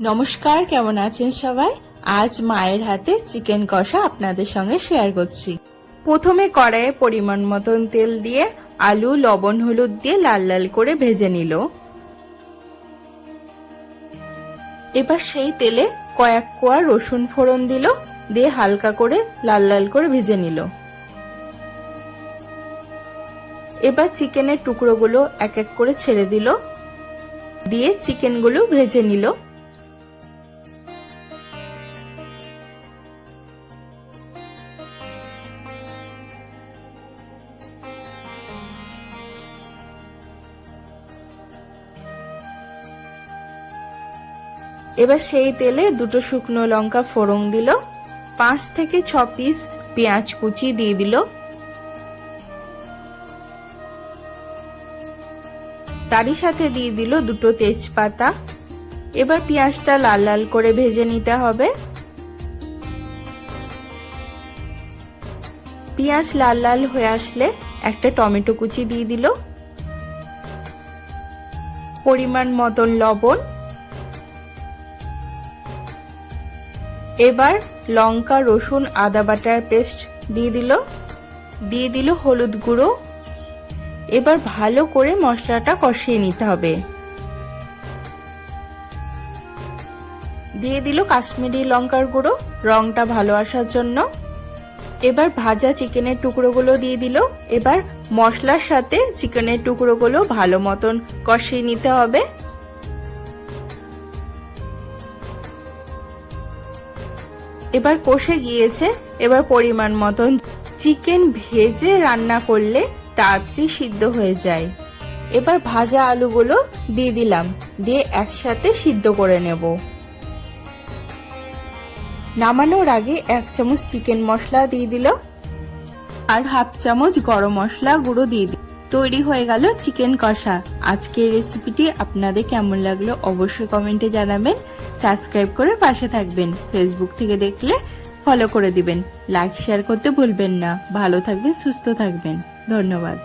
নমস্কার, কেমন আছেন সবাই? আজ মায়ের হাতে চিকেন কষা আপনাদের সঙ্গে শেয়ার করছি। প্রথমে কড়াইয়ে পরিমাণ মতন তেল দিয়ে আলু লবণ হলুদ দিয়ে লাল লাল করে ভেজে নিল। এবার সেই তেলে কয়েক কোয়া রসুন ফোড়ন দিল, দিয়ে হালকা করে লাল লাল করে ভেজে নিল। এবার চিকেনের টুকরোগুলো এক এক করে ছেড়ে দিল, দিয়ে চিকেনগুলো ভেজে নিল। এবার সেই তেলে দুটো শুকনো লঙ্কা ফোড়ন দিল, 5 থেকে 6 পিস পেঁয়াজ কুচি দিয়ে দিল, তারই সাথে দিয়ে দিল দুটো তেজপাতা। এবার পেঁয়াজটা লাল লাল করে ভেজে নিতে হবে। পেঁয়াজ লাল লাল হয়ে আসলে একটা টমেটো কুচি দিয়ে দিল, পরিমাণ মতন লবণ। এবার লঙ্কা রসুন আদা বাটার পেস্ট দিয়ে দিল হলুদ গুঁড়ো। এবার ভালো করে মশলাটা কষিয়ে নিতে হবে। দিয়ে দিল কাশ্মীরি লঙ্কার গুঁড়ো, রংটা ভালো আসার জন্য। এবার ভাজা চিকেনের টুকরোগুলো দিয়ে দিল। এবার মশলার সাথে চিকেনের টুকরোগুলো ভালো মতন কষিয়ে নিতে হবে। এবার কষে গিয়েছে। এবার পরিমাণ মতন চিকেন ভেজে রান্না করলে তাড়াতাড়ি সিদ্ধ হয়ে যায়। এবার ভাজা আলুগুলো দিয়ে দিলাম, দিয়ে একসাথে সিদ্ধ করে নেব। নামানোর আগে 1 চামচ চিকেন মশলা দিয়ে দিল, আর 1/2 চামচ গরম মশলা গুঁড়ো দিয়ে দিল। তৈরি হয়ে গেল চিকেন কষা। আজকের রেসিপিটি আপনাদের কেমন লাগলো অবশ্যই কমেন্টে জানাবেন। সাবস্ক্রাইব করে পাশে থাকবেন। ফেসবুক থেকে দেখলে ফলো করে দিবেন। লাইক শেয়ার করতে ভুলবেন না। ভালো থাকবেন, সুস্থ থাকবেন। ধন্যবাদ।